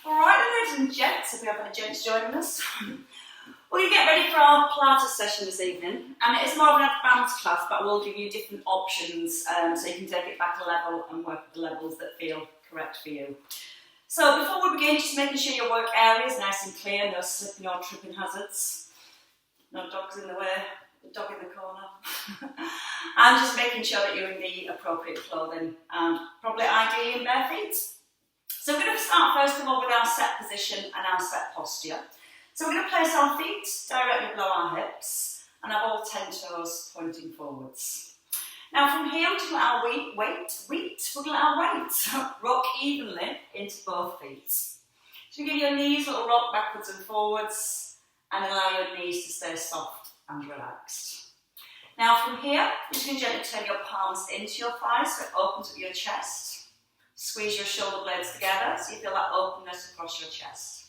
Alright, ladies and gents, if we have any gents joining us, we're going to get ready for our Pilates session this evening. And it is more of an advanced class, but we'll give you different options so you can take it back a level and work with the levels that feel correct for you. So before we begin, just making sure your work area is nice and clear, no slipping or tripping hazards, no dogs in the way, the dog in the corner. And just making sure that you're in the appropriate clothing and probably ideally in bare feet. So we're going to start first of all with our set position and our set posture. So we're going to place our feet directly below our hips and have all 10 toes pointing forwards. Now from here we're going to let our weight rock evenly into both feet. So you give your knees a little rock backwards and forwards and allow your knees to stay soft and relaxed. Now from here, you're just going to gently turn your palms into your thighs so it opens up your chest. Squeeze your shoulder blades together so you feel that openness across your chest.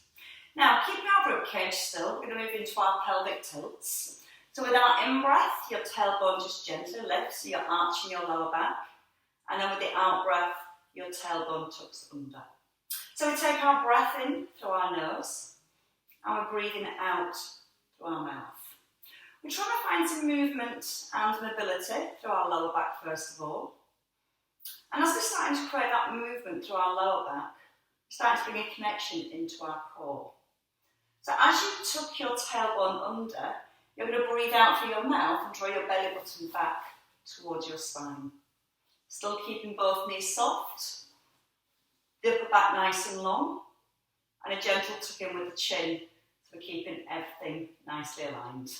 Now, keeping our ribcage still, we're going to move into our pelvic tilts. So with our in-breath, your tailbone just gently lifts, so you're arching your lower back. And then with the out-breath, your tailbone tucks under. So we take our breath in through our nose, and we're breathing out through our mouth. We're trying to find some movement and mobility through our lower back first of all. And as we're starting to create that movement through our lower back, we're starting to bring a connection into our core. So as you tuck your tailbone under, you're going to breathe out through your mouth and draw your belly button back towards your spine. Still keeping both knees soft, the upper back nice and long, and a gentle tuck in with the chin, so we're keeping everything nicely aligned.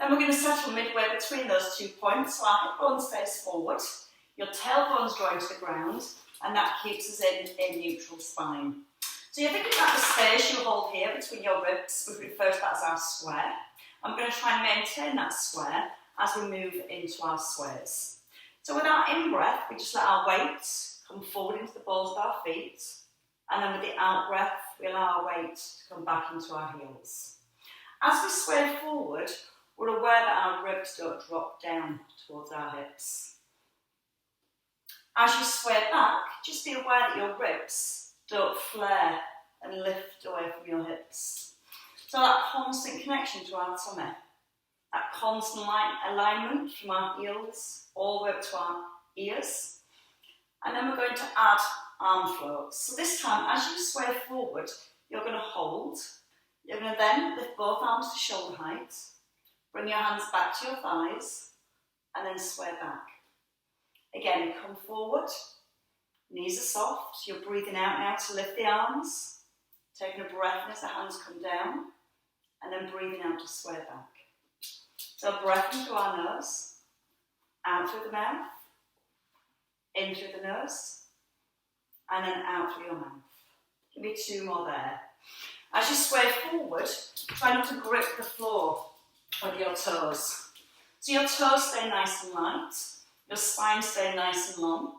Then we're going to settle midway between those 2 points, so our hip bone stays forward. Your tailbone's drawing to the ground, and that keeps us in a neutral spine. So you're thinking about the space you hold here between your ribs. We refer to that as our square. I'm going to try and maintain that square as we move into our squares. So with our in-breath, we just let our weight come forward into the balls of our feet, and then with the out-breath, we allow our weight to come back into our heels. As we sway forward, we're aware that our ribs don't drop down towards our hips. As you sway back, just be aware that your ribs don't flare and lift away from your hips. So that constant connection to our tummy, that constant alignment from our heels all the way up to our ears. And then we're going to add arm floats. So this time, as you sway forward, you're going to hold. You're going to then lift both arms to shoulder height, bring your hands back to your thighs, and then sway back. Again, come forward, knees are soft, you're breathing out now to lift the arms, taking a breath in as the hands come down, and then breathing out to sway back. So breath in through our nose, out through the mouth, in through the nose, and then out through your mouth. Give me 2 more there. As you sway forward, try not to grip the floor with your toes. So your toes stay nice and light. Your spine stay nice and long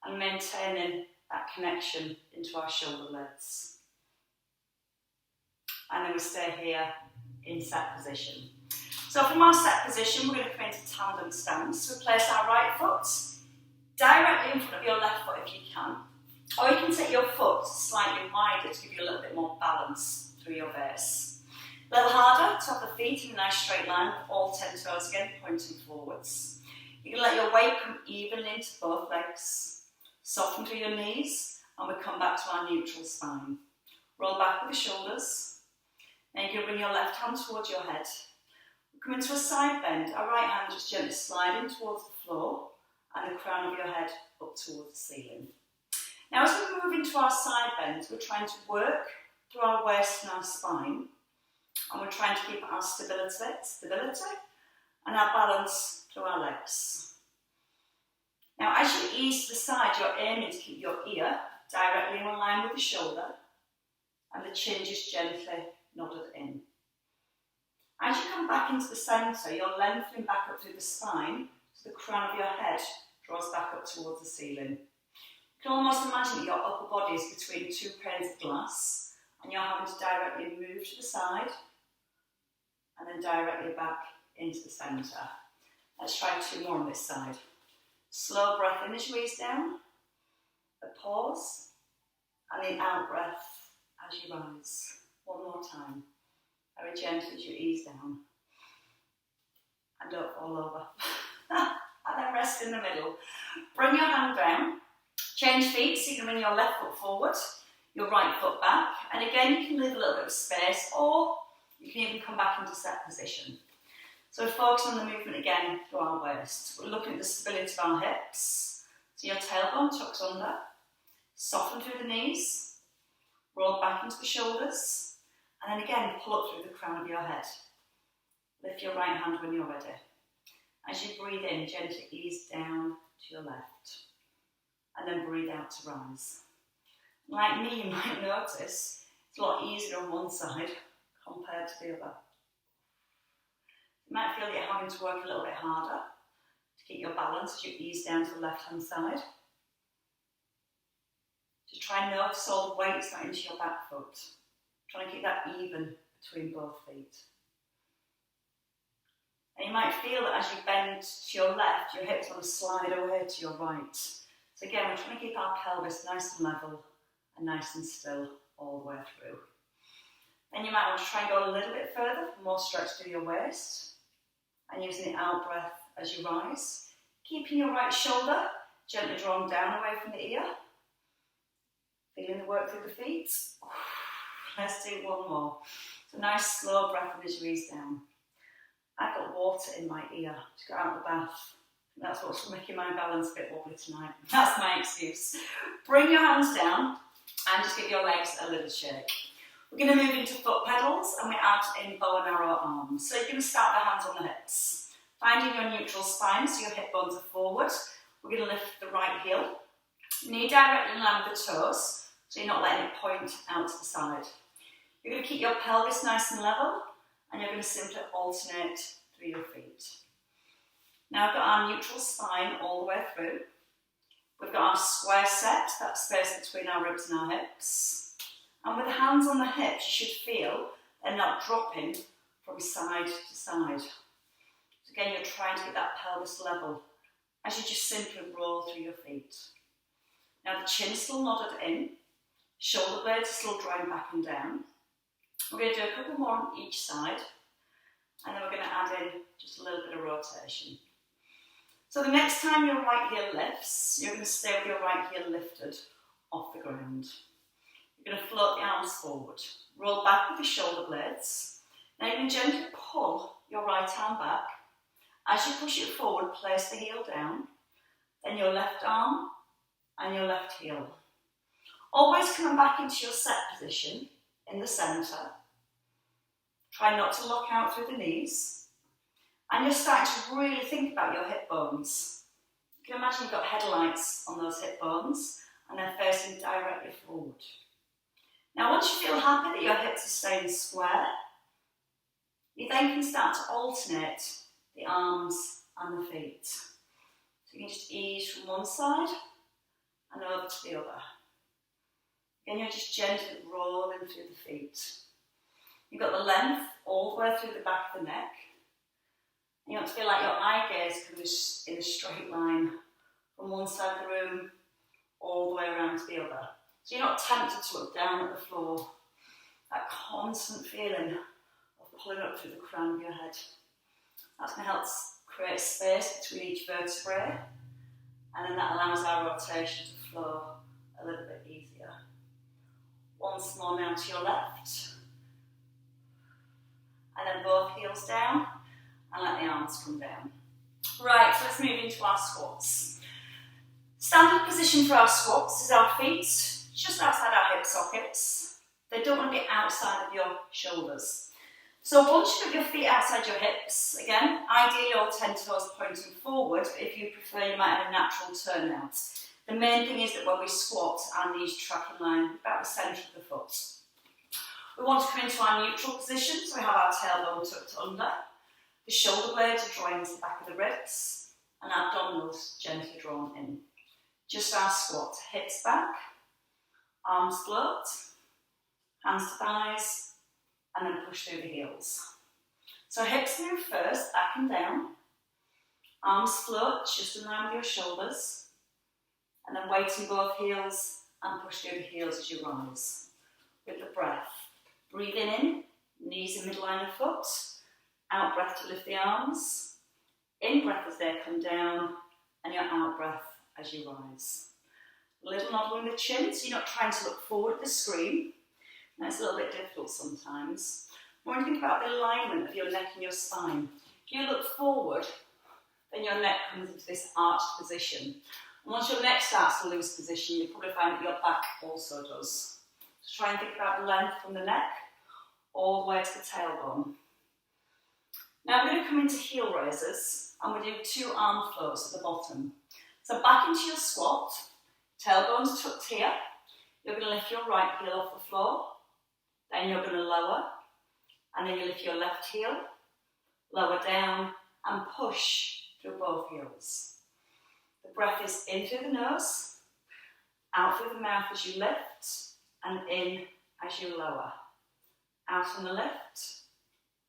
and maintaining that connection into our shoulder blades. And then we stay here in set position. So from our set position, we're going to come into tandem stance. We place our right foot directly in front of your left foot if you can. Or you can take your foot slightly wider to give you a little bit more balance through your base. A little harder to have the feet in a nice straight line with all 10 toes again pointing forwards. You can let your weight come evenly into both legs. Soften through your knees, and we come back to our neutral spine. Roll back with the shoulders. Then you can bring your left hand towards your head. We come into a side bend. Our right hand just gently sliding towards the floor, and the crown of your head up towards the ceiling. Now, as we move into our side bend, we're trying to work through our waist and our spine, and we're trying to keep our stability, and our balance through our legs. Now as you ease to the side, you're aiming to keep your ear directly in line with the shoulder and the chin just gently nodded in. As you come back into the centre, you're lengthening back up through the spine so the crown of your head draws back up towards the ceiling. You can almost imagine that your upper body is between 2 panes of glass and you're having to directly move to the side and then directly back into the centre. Let's try 2 more on this side. Slow breath in as you ease down, a pause, and the out breath as you rise. One more time. Very gently as you ease down. And don't fall over. And then rest in the middle. Bring your hand down. Change feet, so you can bring your left foot forward, your right foot back. And again, you can leave a little bit of space, or you can even come back into set position. So we're focusing on the movement again through our waist. We're looking at the stability of our hips. So your tailbone tucks under. Soften through the knees. Roll back into the shoulders. And then again, pull up through the crown of your head. Lift your right hand when you're ready. As you breathe in, gently ease down to your left. And then breathe out to rise. Like me, you might notice it's a lot easier on one side compared to the other. You might feel that you're having to work a little bit harder to keep your balance as you ease down to the left-hand side. Just try and notice all the weight's not into your back foot. Try and keep that even between both feet. And you might feel that as you bend to your left, your hips want to slide away to your right. So again, we're trying to keep our pelvis nice and level and nice and still all the way through. Then you might want to try and go a little bit further for more stretch through your waist. And using the out breath as you rise. Keeping your right shoulder gently drawn down away from the ear. Feeling the work through the feet. Let's do one more. So nice slow breath as you ease down. I've got water in my ear to get out of the bath. That's what's making my balance a bit wobbly tonight. That's my excuse. Bring your hands down and just give your legs a little shake. We're going to move into foot pedals and we add in bow and arrow arms. So you're going to start the hands on the hips. Finding your neutral spine so your hip bones are forward. We're going to lift the right heel. Knee directly in line with the toes, so you're not letting it point out to the side. You're going to keep your pelvis nice and level and you're going to simply alternate through your feet. Now we've got our neutral spine all the way through. We've got our square set, that space between our ribs and our hips. And with the hands on the hips, you should feel they're not dropping from side to side. So again, you're trying to get that pelvis level as you just simply roll through your feet. Now the chin's still nodded in, shoulder blades are still drawing back and down. We're going to do a couple more on each side, and then we're going to add in just a little bit of rotation. So the next time your right heel lifts, you're going to stay with your right heel lifted off the ground. You're going to float the arms forward, roll back with your shoulder blades. Now you can gently pull your right arm back. As you push it forward, place the heel down, then your left arm and your left heel. Always coming back into your set position in the centre. Try not to lock out through the knees. And you're starting to really think about your hip bones. You can imagine you've got headlights on those hip bones and they're facing directly forward. Now once you feel happy that your hips are staying square, you then can start to alternate the arms and the feet. So you can just ease from one side and over to the other. Again, you're just gently rolling through the feet. You've got the length all the way through the back of the neck. You want to feel like your eye gaze comes in a straight line from one side of the room all the way around to the other. So you're not tempted to look down at the floor. That constant feeling of pulling up through the crown of your head. That's going to help create space between each vertebrae, and then that allows our rotation to flow a little bit easier. Once more now to your left. And then both heels down. And let the arms come down. Right, so let's move into our squats. Standard position for our squats is our feet just outside our hip sockets. They don't want to be outside of your shoulders. So once you put your feet outside your hips, again, ideally all 10 toes pointing forward, but if you prefer you might have a natural turnout. The main thing is that when we squat, our knees track in line about the centre of the foot. We want to come into our neutral position, so we have our tailbone tucked under. The shoulder blades are drawing to the back of the ribs and abdominals gently drawn in. Just our squat, hips back, arms float, hands to thighs, and then push through the heels. So hips move first, back and down, arms float just in line with your shoulders, and then weighting both heels and push through the heels as you rise. with the breath. Breathing in, knees in midline of foot. Out breath to lift the arms. In breath as they come down, and your out breath as you rise. A little nod in the chin, so you're not trying to look forward at the screen. That's a little bit difficult sometimes. When you think about the alignment of your neck and your spine, if you look forward, then your neck comes into this arched position. And once your neck starts to lose position, you'll probably find that your back also does. So try and think about the length from the neck all the way to the tailbone. Now we're going to come into heel raises, and we'll do 2 arm floats at the bottom. So back into your squat, tailbones tucked here. You're going to lift your right heel off the floor, then you're going to lower, and then you lift your left heel, lower down, and push through both heels. The breath is in through the nose, out through the mouth as you lift, and in as you lower. Out on the lift,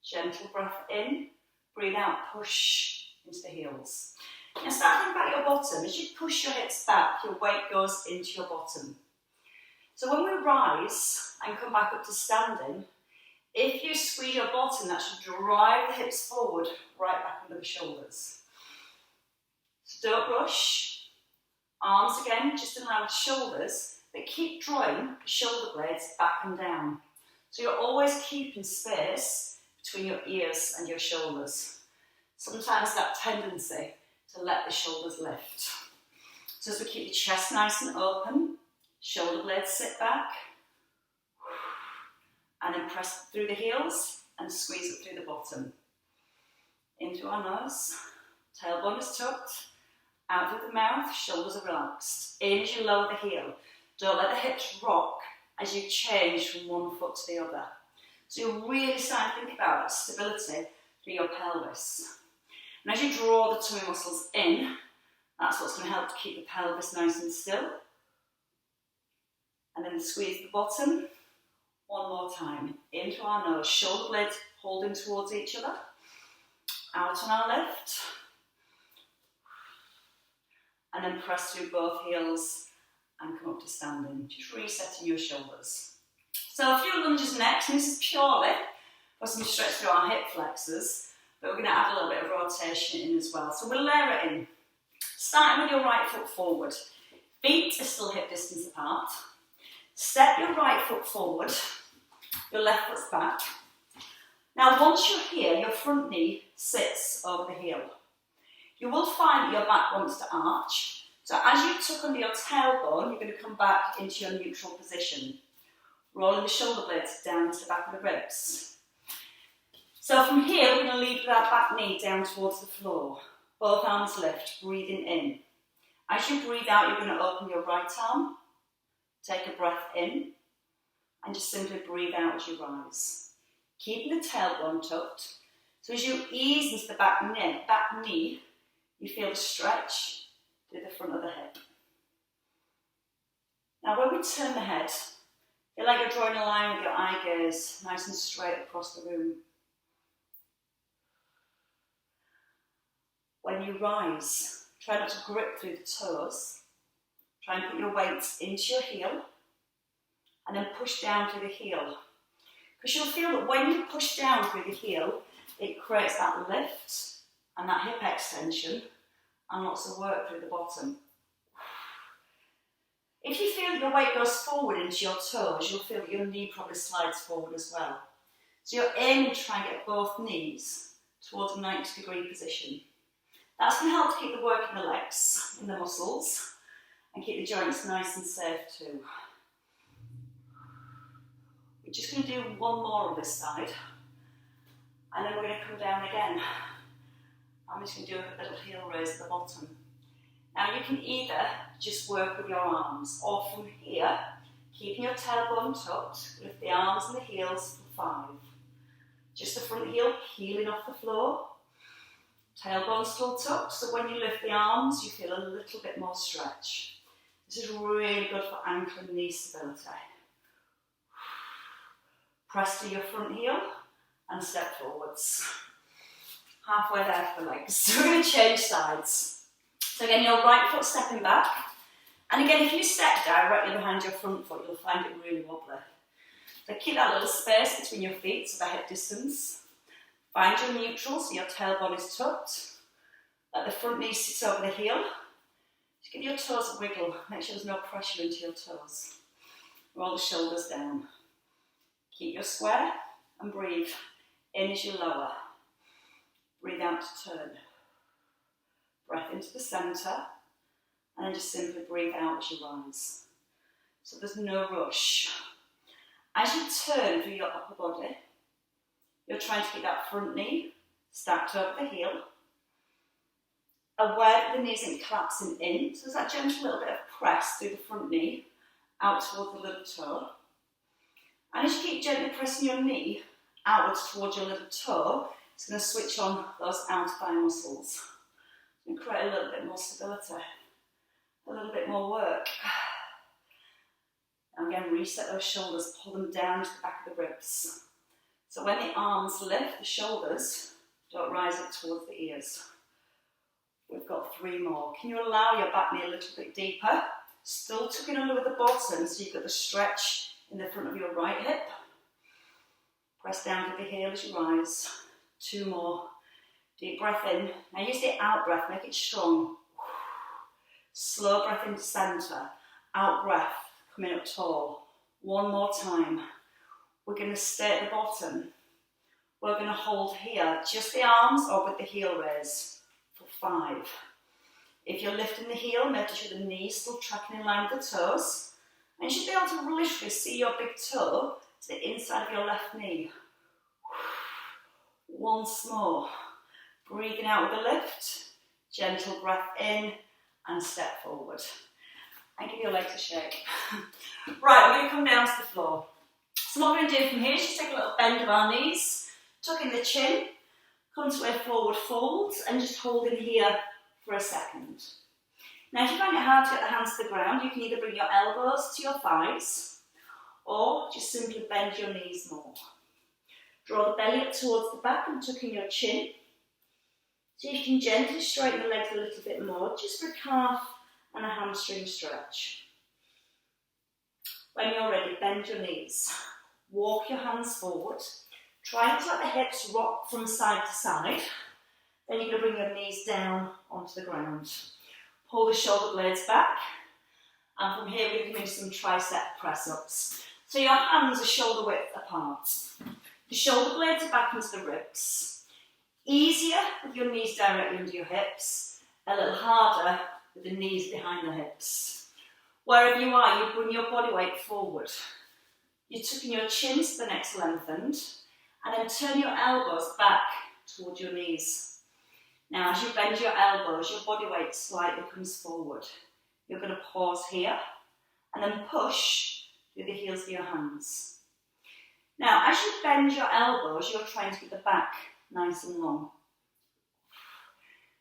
gentle breath in, breathe out, push into the heels. Now start thinking about your bottom. As you push your hips back, your weight goes into your bottom. So when we rise and come back up to standing, if you squeeze your bottom, that should drive the hips forward, right back under the shoulders. So don't rush. Arms again, just in line with shoulders, but keep drawing the shoulder blades back and down. So you're always keeping space between your ears and your shoulders. Sometimes that tendency to let the shoulders lift. So as we keep the chest nice and open, shoulder blades sit back, and then press through the heels and squeeze up through the bottom. In through our nose, tailbone is tucked, out through the mouth, shoulders are relaxed. In as you lower the heel. Don't let the hips rock as you change from one foot to the other. So you're really starting to think about that stability through your pelvis. And as you draw the tummy muscles in, that's what's going to help to keep the pelvis nice and still. And then squeeze the bottom. One more time. In through our nose, shoulder blades holding towards each other. Out on our lift. And then press through both heels and come up to standing. Just resetting your shoulders. So a few lunges next, and this is purely for some stretch through our hip flexors, but we're going to add a little bit of rotation in as well. So we'll layer it in. Starting with your right foot forward. Feet are still hip distance apart. Step your right foot forward, your left foot's back. Now once you're here, your front knee sits over the heel. You will find that your back wants to arch. So as you tuck under your tailbone, you're going to come back into your neutral position. Rolling the shoulder blades down to the back of the ribs. So from here, we're going to lead with our back knee down towards the floor. Both arms lift, breathing in. As you breathe out, you're going to open your right arm. Take a breath in. And just simply breathe out as you rise. Keeping the tailbone tucked. So as you ease into the back knee, you feel the stretch through the front of the hip. Now when we turn the head, feel like you're drawing a line with your eye gaze, nice and straight across the room. When you rise, try not to grip through the toes. Try and put your weight into your heel, and then push down through the heel. Because you'll feel that when you push down through the heel, it creates that lift and that hip extension, and lots of work through the bottom. If you feel that your weight goes forward into your toes, you'll feel that your knee probably slides forward as well. So you're aiming to try and get both knees towards a 90-degree position. That's going to help to keep the work in the legs, in the muscles, and keep the joints nice and safe too. We're just going to do one more on this side, and then we're going to come down again. I'm just going to do a little heel raise at the bottom. Now you can either just work with your arms, or from here, keeping your tailbone tucked, lift the arms and the heels for 5. Just the front heel peeling off the floor. Tailbone still tucked, so when you lift the arms, you feel a little bit more stretch. This is really good for ankle and knee stability. Press to your front heel and step forwards. Halfway there for the legs. So we're going to change sides. So again, your right foot stepping back. And again, if you step directly behind your front foot, you'll find it really wobbly. So keep that little space between your feet, so the hip distance. Find your neutral, so your tailbone is tucked. Let the front knee sit over the heel. Just give your toes a wiggle. Make sure there's no pressure into your toes. Roll the shoulders down. Keep your square and breathe. In as you lower. Breathe out to turn. Breath into the centre. And then just simply breathe out as you rise. So there's no rush. As you turn through your upper body, you're trying to keep that front knee stacked over the heel. Aware that the knee isn't collapsing in, so there's that gentle little bit of press through the front knee, out towards the little toe. And as you keep gently pressing your knee outwards towards your little toe, it's going to switch on those outer thigh muscles and create a little bit more stability, a little bit more work. And again, reset those shoulders, pull them down to the back of the ribs. So when the arms lift, the shoulders don't rise up towards the ears. We've got 3 more. Can you allow your back knee a little bit deeper? Still tucking under with the bottom, so you've got the stretch in the front of your right hip. Press down to the heel as you rise. 2 more. Deep breath in. Now use the out breath, make it strong. Slow breath into centre. Out breath, coming up tall. 1 more time. We're going to stay at the bottom. We're going to hold here, just the arms or with the heel raise for 5. If you're lifting the heel, make sure the knee's still tracking in line with the toes. And you should be able to literally see your big toe to the inside of your left knee. Once more. Breathing out with a lift. Gentle breath in and step forward. And give your legs a shake. Right, we're going to come down to the floor. So what we're going to do from here is just take a little bend of our knees, tuck in the chin, come to a forward fold and just hold in here for a second. Now if you find it hard to get the hands to the ground, you can either bring your elbows to your thighs or just simply bend your knees more. Draw the belly up towards the back and tuck in your chin. So you can gently straighten the legs a little bit more, just for a calf and a hamstring stretch. When you're ready, bend your knees. Walk your hands forward. Try not to let the hips rock from side to side. Then you're going to bring your knees down onto the ground. Pull the shoulder blades back. And from here, we're going to come into some tricep press-ups. So your hands are shoulder width apart. The shoulder blades are back into the ribs. Easier with your knees directly under your hips. A little harder with the knees behind the hips. Wherever you are, you bring your body weight forward. You're tucking your chin to the next lengthened, and then turn your elbows back towards your knees. Now, as you bend your elbows, your body weight slightly comes forward. You're going to pause here, and then push through the heels of your hands. Now, as you bend your elbows, you're trying to keep the back nice and long.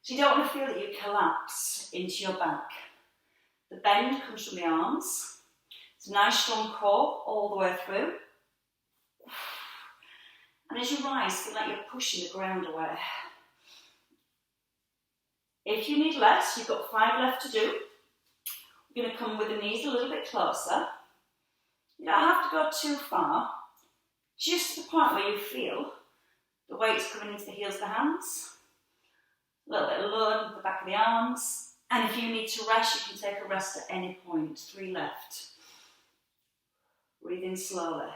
So you don't want to feel that you collapse into your back. The bend comes from the arms. It's a nice strong core all the way through. And as you rise, feel like you're pushing the ground away. If you need less, you've got 5 left to do. We're going to come with the knees a little bit closer. You don't have to go too far. Just to the point where you feel the weight's coming into the heels of the hands. A little bit of load into the back of the arms. And if you need to rest, you can take a rest at any point. 3 left. Breathe in slowly.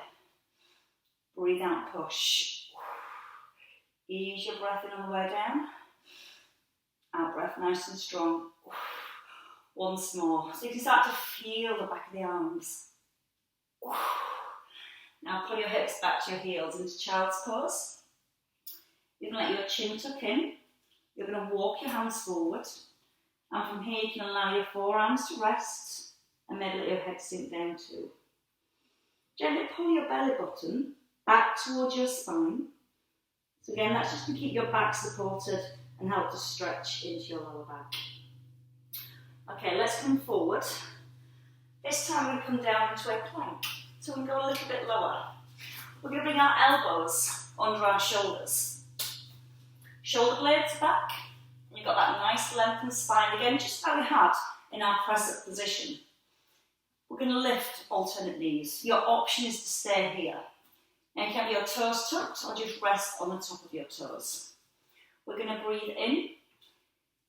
Breathe out, push. Ease your breath in on the way down. Out breath, nice and strong. Once more. So you can start to feel the back of the arms. Now pull your hips back to your heels into child's pose. You're going to let your chin tuck in. You're going to walk your hands forward. And from here you can allow your forearms to rest and maybe let your head sink down too. Gently pull your belly button back towards your spine. So again, that's just to keep your back supported and help to stretch into your lower back. Okay, let's come forward. This time we come down into a plank. So we go a little bit lower. We're going to bring our elbows under our shoulders. Shoulder blades back. You've got that nice lengthened spine again, just like we had in our press-up position. We're going to lift alternate knees. Your option is to stay here. Now you can have your toes tucked or just rest on the top of your toes. We're going to breathe in,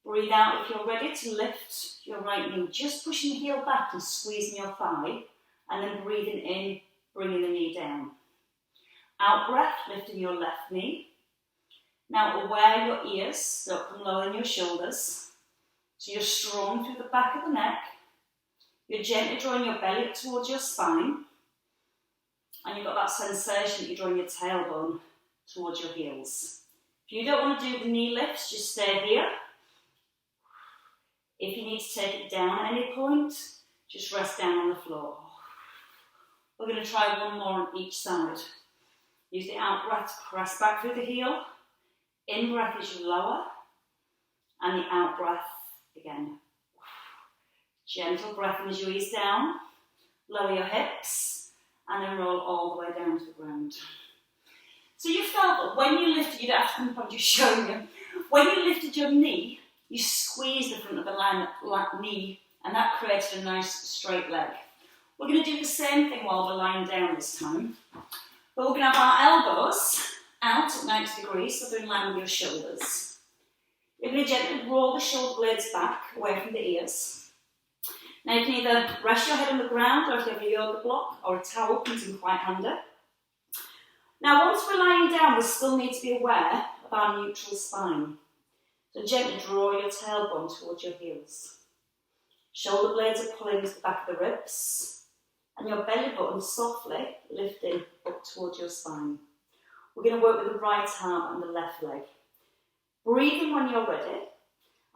breathe out if you're ready to lift your right knee, just pushing the heel back and squeezing your thigh, and then breathing in, bringing the knee down. Out breath, lifting your left knee. Now aware your ears, don't come lower than your shoulders. So you're strong through the back of the neck. You're gently drawing your belly up towards your spine. And you've got that sensation that you're drawing your tailbone towards your heels. If you don't want to do the knee lifts, just stay here. If you need to take it down at any point, just rest down on the floor. We're going to try one more on each side. Use the out breath to press back through the heel. In breath as you lower. And the out breath again. Gentle breath in as you ease down. Lower your hips. And then roll all the way down to the ground. So you felt that when you lifted, you don't have to come up on just showing you. When you lifted your knee, you squeezed the front of the knee, and that created a nice straight leg. We're going to do the same thing while we're lying down this time. But we're going to have our elbows out at 90 degrees, so they're in line with your shoulders. You're going to gently roll the shoulder blades back away from the ears. Now you can either rest your head on the ground, or if you have a yoga block or a towel, comes in quite handy. Now once we're lying down, we still need to be aware of our neutral spine. So gently draw your tailbone towards your heels. Shoulder blades are pulling to the back of the ribs, and your belly button softly lifting up towards your spine. We're going to work with the right arm and the left leg. Breathe in when you're ready,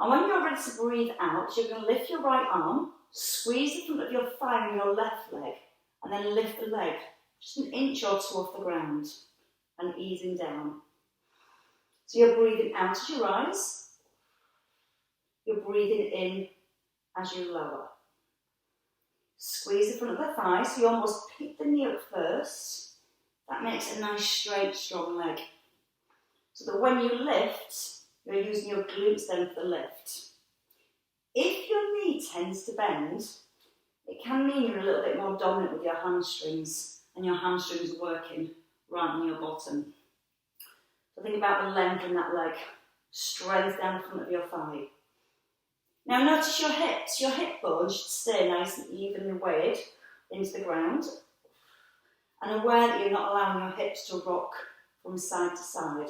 and when you're ready to breathe out, you're going to lift your right arm, squeeze the front of your thigh on your left leg, and then lift the leg just an inch or two off the ground, and easing down. So you're breathing out as you rise, you're breathing in as you lower. Squeeze the front of the thigh, so you almost pick the knee up first. That makes a nice straight, strong leg. So that when you lift, you're using your glutes then for the lift. If your knee tends to bend, it can mean you're a little bit more dominant with your hamstrings, and your hamstrings working right on your bottom. So think about the length in that leg, strength down the front of your thigh. Now notice your hips. Your hip bones should stay nice and evenly weighted into the ground, and aware that you're not allowing your hips to rock from side to side.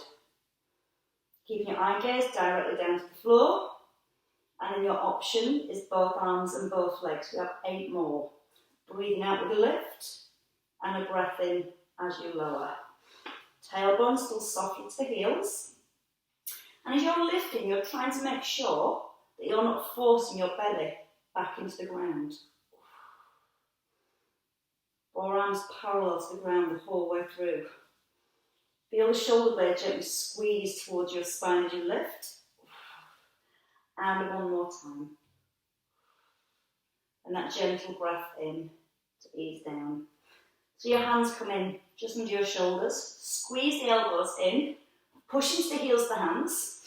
Keeping your eye gaze directly down to the floor, and then your option is both arms and both legs. We have 8 more. Breathing out with a lift, and a breath in as you lower. Tailbone still softly to the heels. And as you're lifting, you're trying to make sure that you're not forcing your belly back into the ground. Forearms parallel to the ground the whole way through. Feel the shoulder blade gently squeeze towards your spine as you lift. And one more time. And that gentle breath in to ease down. So your hands come in just under your shoulders. Squeeze the elbows in. Push into the heels of the hands.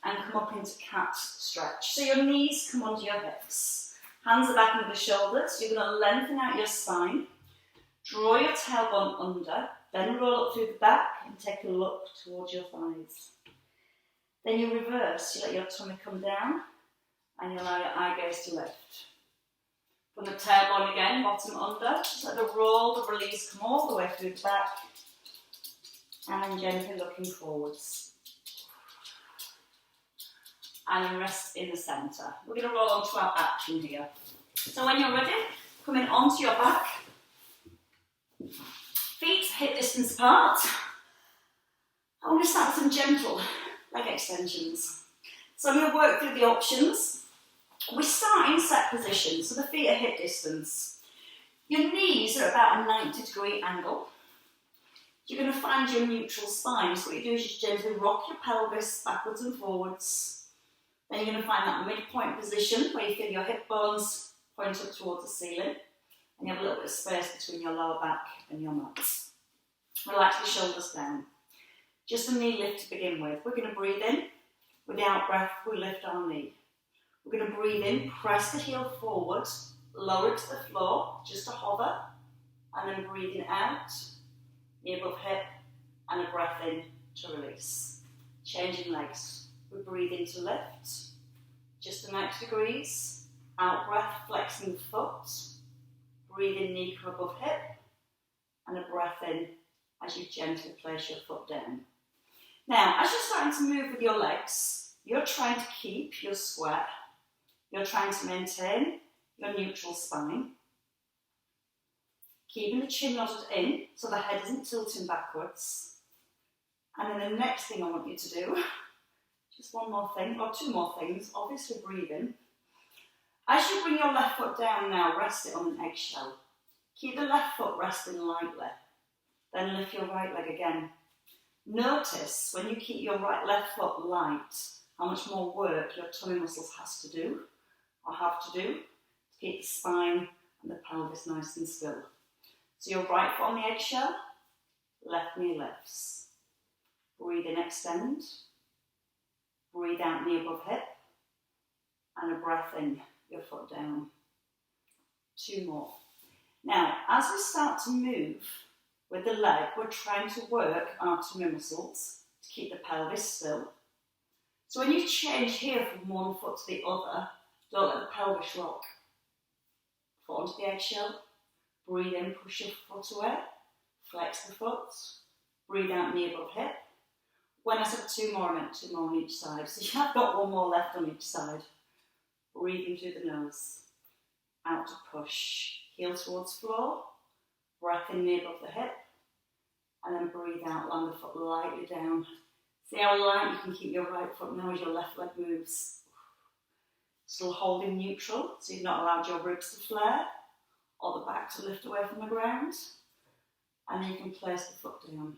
And come up into cat stretch. So your knees come onto your hips. Hands are back under the shoulders. You're going to lengthen out your spine. Draw your tailbone under. Then roll up through the back and take a look towards your thighs. Then you reverse. You let your tummy come down. And you allow your eye gaze to lift. From the tailbone again, bottom under. Just let the roll, the release come all the way through the back. And then gently looking forwards. And then rest in the centre. We're going to roll onto our back from here. So when you're ready, come in onto your back. Feet hip distance apart. I'm going to start with some gentle leg extensions. So I'm going to work through the options. We start in set position, so the feet are hip distance. Your knees are about a 90-degree angle. You're going to find your neutral spine. So what you do is you gently rock your pelvis backwards and forwards. Then you're going to find that midpoint position where you feel your hip bones point up towards the ceiling. And you have a little bit of space between your lower back and your mat. Relax the shoulders down. Just a knee lift to begin with. We're going to breathe in. With the out breath, we lift our knee. We're going to breathe in, press the heel forward, lower it to the floor, just a hover, and then breathing out, knee above hip, and a breath in to release. Changing legs. We breathe in to lift, just the 90 degrees, out breath, flexing the foot, breathe in, knee come above hip, and a breath in as you gently place your foot down. Now, as you're starting to move with your legs, you're trying to keep your square, you're trying to maintain your neutral spine, keeping the chin nodded in so the head isn't tilting backwards. And then the next thing I want you to do, just one more thing, or two more things, obviously breathing. As you bring your left foot down now, rest it on an eggshell. Keep the left foot resting lightly, then lift your right leg again. Notice when you keep your left foot light, how much more work your tummy muscles have to do to keep the spine and the pelvis nice and still. So your right foot on the eggshell, left knee lifts. Breathe in, extend. Breathe out, knee above hip. And a breath in, your foot down. Two more. Now, as we start to move with the leg, we're trying to work our tummy muscles to keep the pelvis still. So when you change here from one foot to the other, don't let the pelvis rock. Foot onto the eggshell. Breathe in, push your foot away. Flex the foot. Breathe out, knee above hip. When I said two more, I meant two more on each side. So you have got one more left on each side. Breathing through the nose. Out to push. Heel towards floor. Breath in, knee above the hip. And then breathe out, land the foot lightly down. See how light you can keep your right foot now as your left leg moves. Still holding neutral, so you've not allowed your ribs to flare or the back to lift away from the ground. And then you can place the foot down.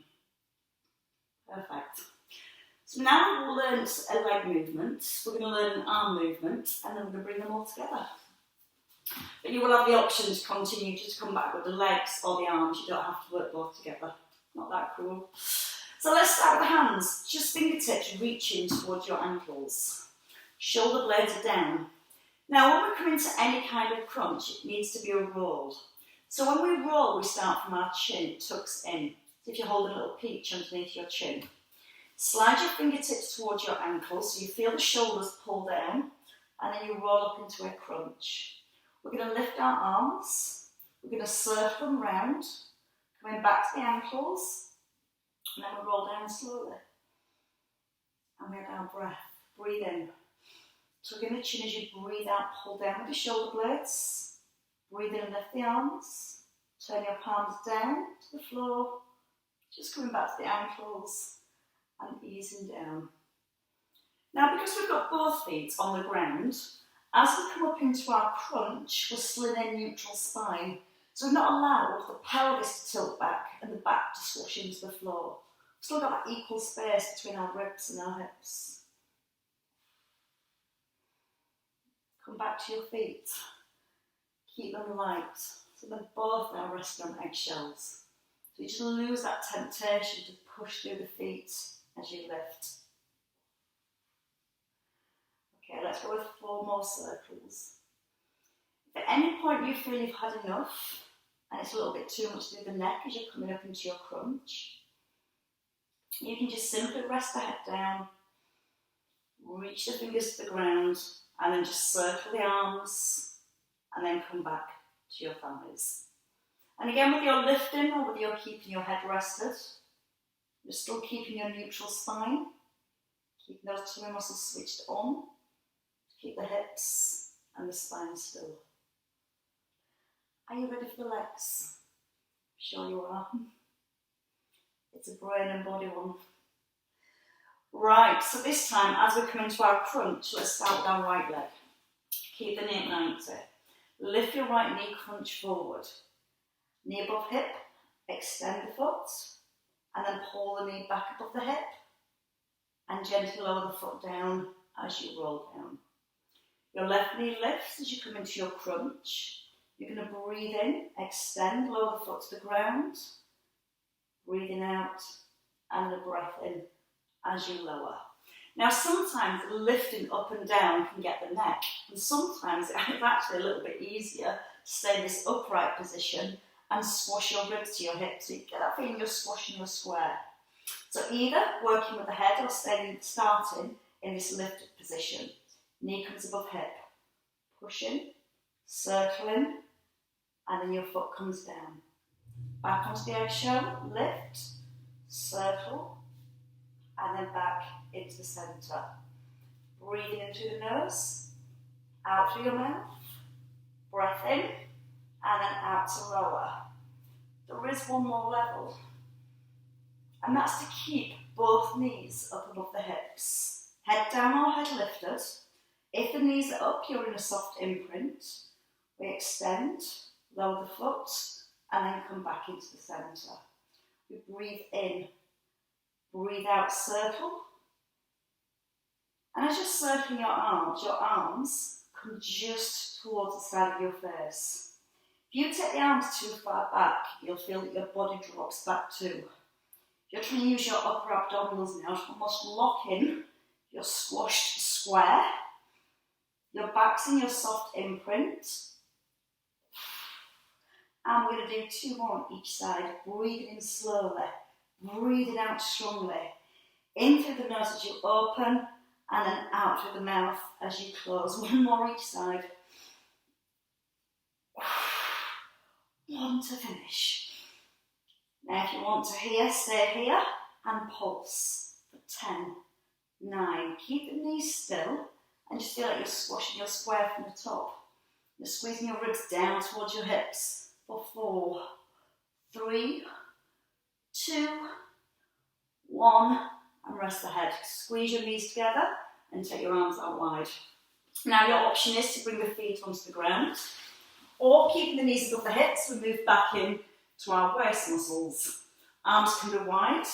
Perfect. So now we've learned a leg movement, we're going to learn an arm movement, and then we're going to bring them all together. But you will have the option to continue just to come back with the legs or the arms. You don't have to work both together. Not that cruel. So let's start with the hands. Just fingertips reaching towards your ankles. Shoulder blades are down. Now when we come into any kind of crunch, it needs to be a roll. So when we roll, we start from our chin, it tucks in. So if you're holding a little peach underneath your chin. Slide your fingertips towards your ankles so you feel the shoulders pull down, and then you roll up into a crunch. We're going to lift our arms, we're going to circle them round, coming back to the ankles, and then we roll down slowly. And we have our breath. Breathe in. Tuck in the chin as you breathe out, pull down with the shoulder blades. Breathe in and lift the arms. Turn your palms down to the floor. Just coming back to the ankles and easing down. Now because we've got both feet on the ground, as we come up into our crunch, we're still in a neutral spine. So we've not allowed the pelvis to tilt back and the back to squash into the floor. We've still got that equal space between our ribs and our hips. Come back to your feet. Keep them light. So they're both now resting on eggshells. So you just lose that temptation to push through the feet as you lift. Okay, let's go with 4 more circles. If at any point you feel you've had enough, and it's a little bit too much through the neck as you're coming up into your crunch, you can just simply rest the head down, reach the fingers to the ground, and then just circle the arms, and then come back to your thighs. And again, with your lifting or with your keeping your head rested, you're still keeping your neutral spine, keeping those tummy muscles switched on, keep the hips and the spine still. Are you ready for the legs? I'm sure you are. It's a brain and body one. Right, so this time as we come into our crunch, let's start with our right leg. Keep the knee at 90. Lift your right knee, crunch forward. Knee above hip, extend the foot, and then pull the knee back above the hip, and gently lower the foot down as you roll down. Your left knee lifts as you come into your crunch. You're going to breathe in, extend, lower the foot to the ground. Breathing out, and a breath in as you lower. Now sometimes lifting up and down can get the neck, and sometimes it's actually a little bit easier to stay in this upright position and squash your ribs to your hips. So you get that feeling you're squashing your square. So either working with the head or starting in this lifted position. Knee comes above hip, pushing, circling, and then your foot comes down. Back onto the eggshell, lift, circle, and then back into the centre. Breathing in through the nose, out through your mouth, breath in, and then out to lower. There is one more level, and that's to keep both knees up above the hips. Head down or head lifted. If the knees are up, you're in a soft imprint. We extend, lower the foot, and then come back into the centre. We breathe in, breathe out, circle. And as you're circling your arms come just towards the side of your face. If you take the arms too far back, you'll feel that your body drops back too. You're trying to use your upper abdominals now to almost lock in your squashed square. Your back's in your soft imprint. And we're going to do 2 more on each side. Breathing in slowly, breathing out strongly. In through the nose as you open, and then out through the mouth as you close. 1 more each side. 1 to finish. Now if you want to stay here and pulse for 10, 9. Keep the knees still and just feel like you're squashing your square from the top. You're squeezing your ribs down towards your hips for 4, 3, 2, 1, and rest the head. Squeeze your knees together and take your arms out wide. Now your option is to bring the feet onto the ground, or keeping the knees above the hips, we move back in to our waist muscles. Arms can be wide,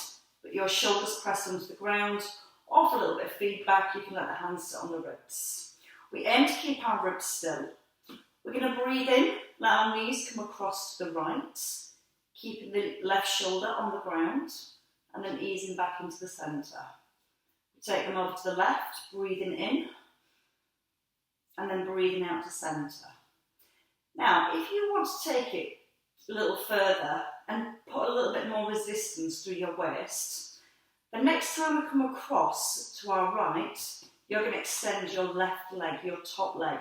but your shoulders press onto the ground, or for a little bit of feedback, you can let the hands sit on the ribs. We aim to keep our ribs still. We're going to breathe in, let our knees come across to the right, keeping the left shoulder on the ground, and then easing back into the centre. Take them over to the left, breathing in, and then breathing out to centre. Now, if you want to take it a little further and put a little bit more resistance through your waist, the next time we come across to our right, you're going to extend your left leg, your top leg.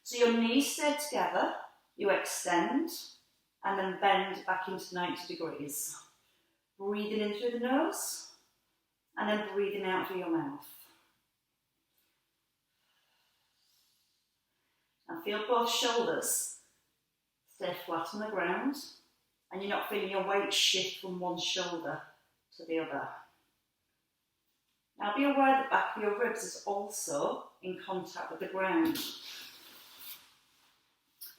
So your knees stay together, you extend, and then bend back into 90 degrees. Breathing in through the nose, and then breathing out through your mouth. And feel both shoulders stay flat on the ground, and you're not feeling your weight shift from one shoulder to the other. Now be aware the back of your ribs is also in contact with the ground.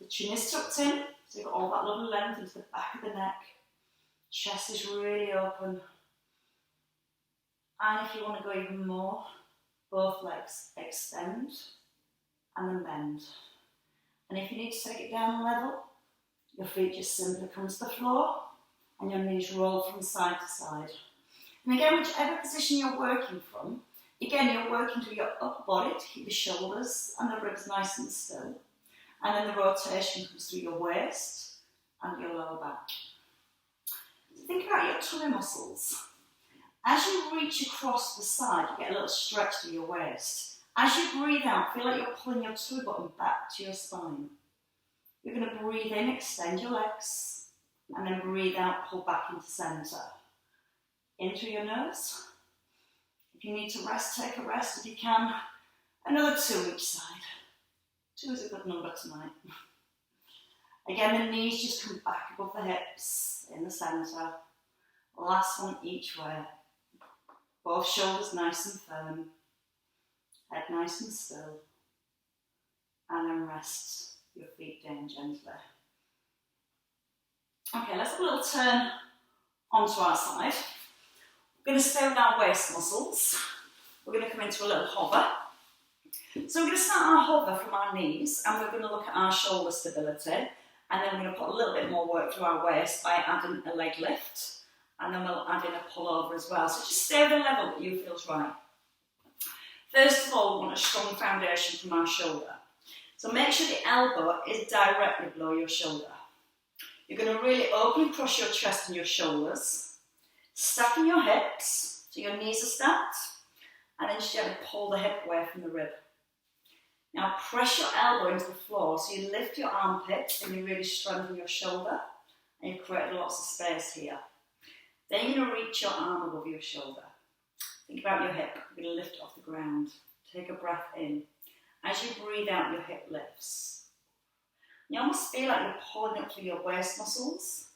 The chin is tucked in, so you've got all that lovely length into the back of the neck. Chest is really open. And if you want to go even more, both legs extend and then bend. And if you need to take it down a level, your feet just simply come to the floor and your knees roll from side to side. And again, whichever position you're working from, again, you're working through your upper body to keep the shoulders and the ribs nice and still. And then the rotation comes through your waist and your lower back. So think about your tummy muscles. As you reach across the side, you get a little stretch through your waist. As you breathe out, feel like you're pulling your tummy button back to your spine. You're going to breathe in, extend your legs, and then breathe out, pull back into centre. In through your nose. If you need to rest, take a rest if you can. Another 2 each side. 2 is a good number tonight. Again, the knees just come back above the hips in the centre. Last one each way. Both shoulders nice and firm. Head nice and still. And then rest your feet down gently. Okay, let's have a little turn onto our side. We're going to stay with our waist muscles. We're going to come into a little hover. So we're going to start our hover from our knees, and we're going to look at our shoulder stability, and then we're going to put a little bit more work through our waist by adding a leg lift, and then we'll add in a pull over as well. So just stay at the level that you feel is right. First of all, we want a strong foundation from our shoulder. So make sure the elbow is directly below your shoulder. You're going to really open across your chest and your shoulders, stacking your hips, so your knees are stacked, and then just gently pull the hip away from the rib. Now press your elbow into the floor, so you lift your armpit and you really strengthen your shoulder, and you've created lots of space here. Then you're going to reach your arm above your shoulder. Think about your hip. You're going to lift it off the ground. Take a breath in. As you breathe out, your hip lifts. You almost feel like you're pulling up through your waist muscles.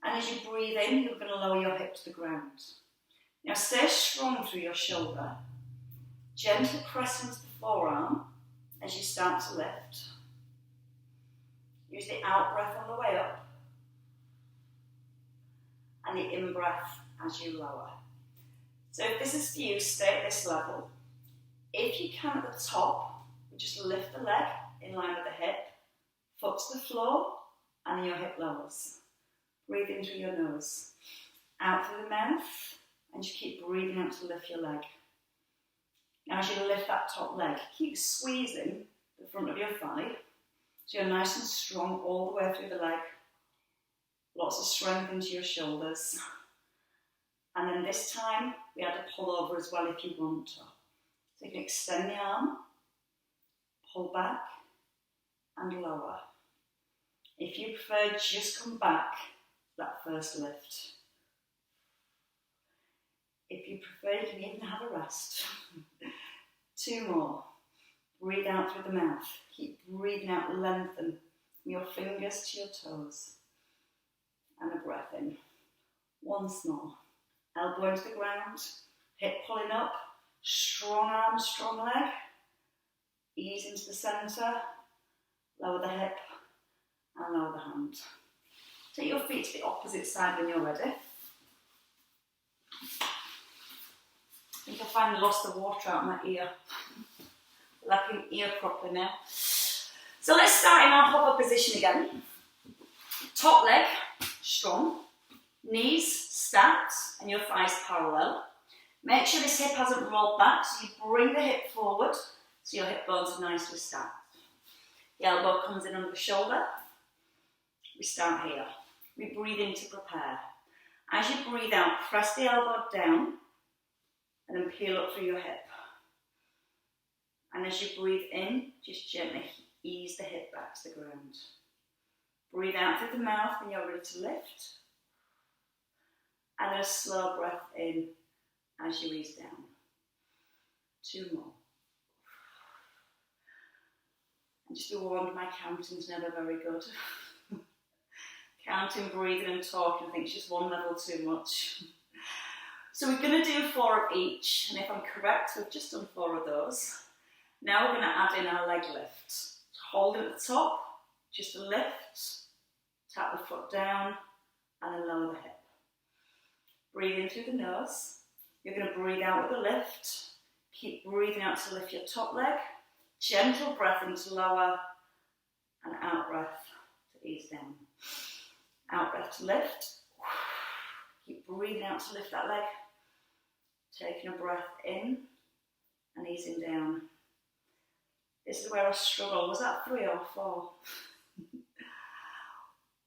And as you breathe in, you're going to lower your hip to the ground. Now stay strong through your shoulder. Gently press into the forearm as you start to lift. Use the out breath on the way up. And the in breath as you lower. So if this is for you, stay at this level. If you can at the top, you just lift the leg in line with the hip, foot to the floor, and then your hip lowers. Breathe in through your nose, out through the mouth, and just keep breathing out to lift your leg. Now as you lift that top leg, keep squeezing the front of your thigh, so you're nice and strong all the way through the leg. Lots of strength into your shoulders. And then this time, we add a pull over as well if you want to. So you can extend the arm, pull back, and lower. If you prefer, just come back to that first lift. If you prefer, you can even have a rest. 2 more. Breathe out through the mouth. Keep breathing out, lengthen from your fingers to your toes. And a breath in. Once more. Elbow into the ground, hip pulling up, strong arm, strong leg. Ease into the centre, lower the hip and lower the hand. Take your feet to the opposite side when you're ready. I think I finally lost the water out of my ear. Like I can hear properly now. So let's start in our hover position again. Top leg, strong. Knees stacked and your thighs parallel. Make sure this hip hasn't rolled back, so you bring the hip forward so your hip bones are nicely stacked. The elbow comes in under the shoulder. We start here. We breathe in to prepare. As you breathe out, press the elbow down and then peel up through your hip. And as you breathe in, just gently ease the hip back to the ground. Breathe out through the mouth when you're ready to lift. And then a slow breath in as you ease down. 2 more. And just be warned, my counting's never very good. Counting, breathing and talking, I think it's just one level too much. So we're going to do 4 of each, and if I'm correct, we've just done 4 of those. Now we're going to add in our leg lift. Hold it at the top, just a lift, tap the foot down, and then lower the hip. Breathe in through the nose. You're going to breathe out with a lift. Keep breathing out to lift your top leg. Gentle breath in to lower, and out breath to ease down. Out breath to lift. Keep breathing out to lift that leg. Taking a breath in and easing down. This is where I struggle. Was that 3 or 4?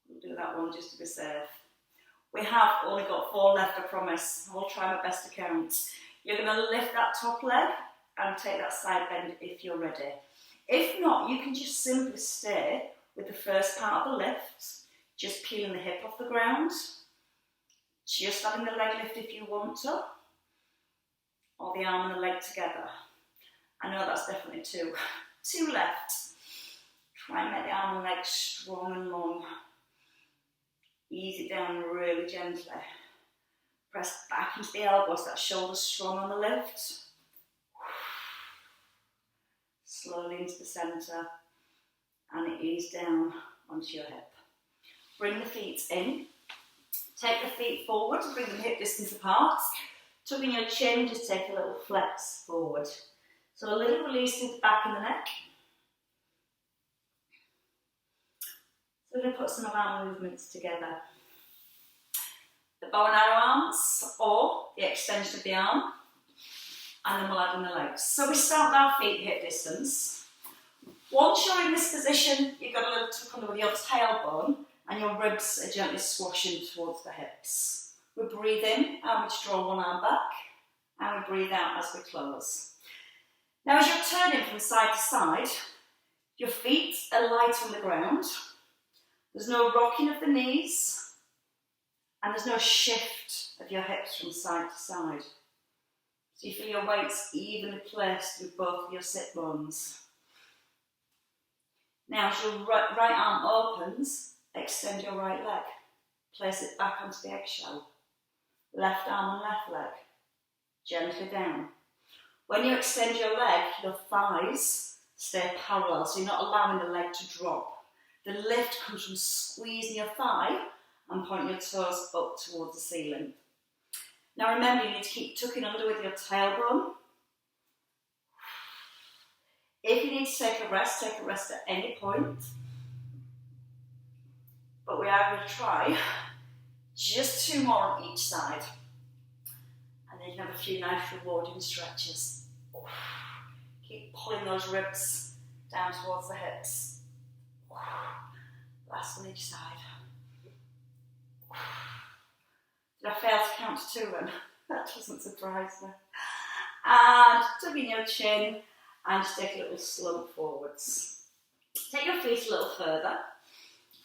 We'll do that one just to be safe. We have only got 4 left, I promise. I'll try my best to count. You're going to lift that top leg and take that side bend if you're ready. If not, you can just simply stay with the first part of the lift, just peeling the hip off the ground, just adding the leg lift if you want to, or the arm and the leg together. I know that's definitely 2. 2 left. Try and make the arm and leg strong and long. Ease it down really gently. Press back into the elbows, that shoulder's strong on the lift. Slowly into the centre and ease down onto your hip. Bring the feet in. Take the feet forward, bring them hip distance apart. Tucking your chin, just take a little flex forward. So a little release through the back and the neck. So we're going to put some of our movements together. The bow and arrow arms, or the extension of the arm. and then we'll add in the legs. So we start with our feet hip distance. Once you're in this position, you've got a little tuck under with your tailbone and your ribs are gently squashing towards the hips. We breathe in and we draw one arm back, and we breathe out as we close. Now as you're turning from side to side, your feet are light on the ground. There's no rocking of the knees, and there's no shift of your hips from side to side. So you feel your weights evenly placed with both of your sit bones. Now as your right arm opens, extend your right leg. Place it back onto the eggshell. Left arm and left leg. Gently down. When you extend your leg, your thighs stay parallel, so you're not allowing the leg to drop. The lift comes from squeezing your thigh and pointing your toes up towards the ceiling. Now remember, you need to keep tucking under with your tailbone. If you need to take a rest at any point. But we are going to try just 2 more on each side. And then you can have a few nice rewarding stretches. Keep pulling those ribs down towards the hips. Last on each side. Did I fail to count to 2 then? That doesn't surprise me. And tuck in your chin and just take a little slump forwards. Take your feet a little further.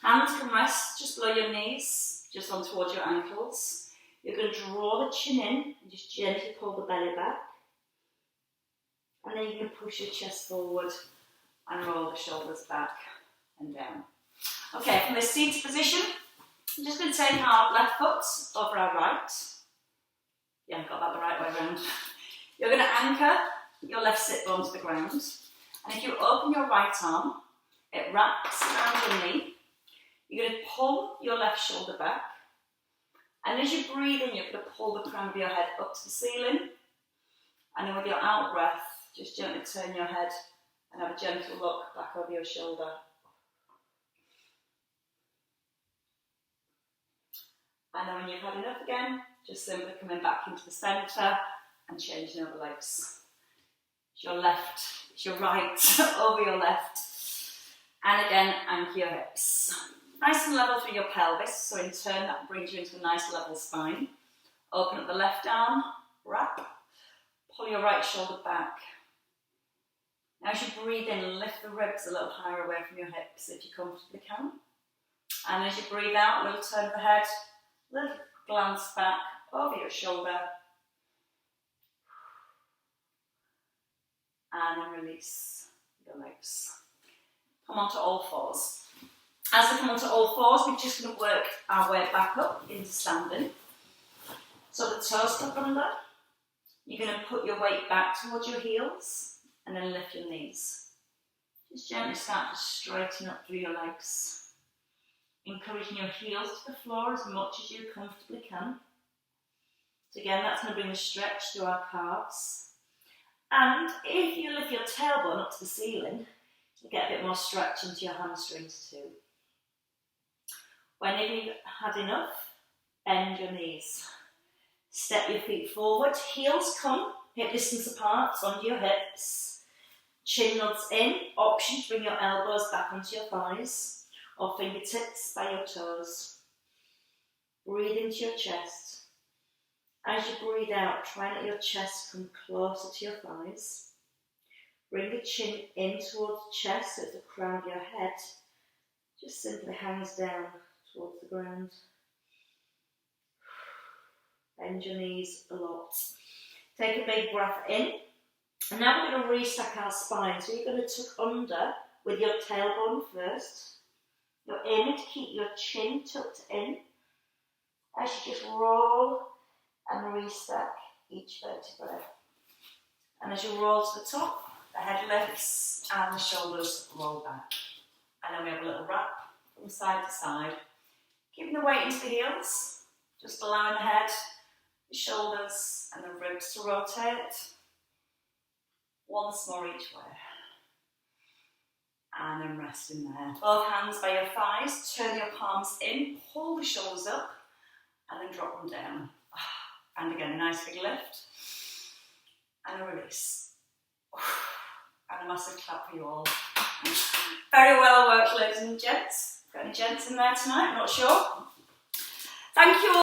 Hands can rest just below your knees, just on towards your ankles. You're going to draw the chin in and just gently pull the belly back. And then you can push your chest forward and roll the shoulders back and down. Okay, from this seated position, I'm just going to take our left foot over our right. Yeah, I got that the right way around. You're going to anchor your left sit bone to the ground. And if you open your right arm, it wraps around your knee. You're going to pull your left shoulder back. And as you breathe in, you're going to pull the crown of your head up to the ceiling. And then with your out breath, just gently turn your head and have a gentle look back over your shoulder. And then when you've had enough again, just simply coming back into the centre and changing over legs. It's your left, it's your right, over your left. And again, anchor your hips. Nice and level through your pelvis, so in turn that brings you into a nice level spine. Open up the left arm, wrap, pull your right shoulder back. Now as you breathe in, lift the ribs a little higher away from your hips if you comfortably can. And as you breathe out, a little turn of the head, a little glance back over your shoulder. And then release your legs. Come onto all fours. As we come onto all fours, we're just going to work our way back up into standing. So the toes tuck under. You're going to put your weight back towards your heels and then lift your knees. Just gently start to straighten up through your legs. Encouraging your heels to the floor as much as you comfortably can. So again, that's going to bring a stretch through our calves. And if you lift your tailbone up to the ceiling, you get a bit more stretch into your hamstrings too. Whenever you've had enough, bend your knees. Step your feet forward, heels come, hip distance apart, onto your hips. Chin nods in, option to bring your elbows back onto your thighs, or fingertips by your toes. Breathe into your chest. As you breathe out, try and let your chest come closer to your thighs. Bring the chin in towards the chest so the crown of your head just simply hangs down towards the ground. Bend your knees a lot. Take a big breath in. And now we're going to restack our spine. So you're going to tuck under with your tailbone first. You're aiming to keep your chin tucked in as you just roll and restack each vertebrae. And as you roll to the top, the head lifts and the shoulders roll back. And then we have a little wrap from side to side. Keeping the weight into the heels, just allowing the head, the shoulders and the ribs to rotate. Once more each way. And then rest in there. Both hands by your thighs, turn your palms in, pull the shoulders up, and then drop them down. And again, nice big lift. and a release. And a massive clap for you all. Very well worked, ladies and gents. Got any gents in there tonight? Not sure.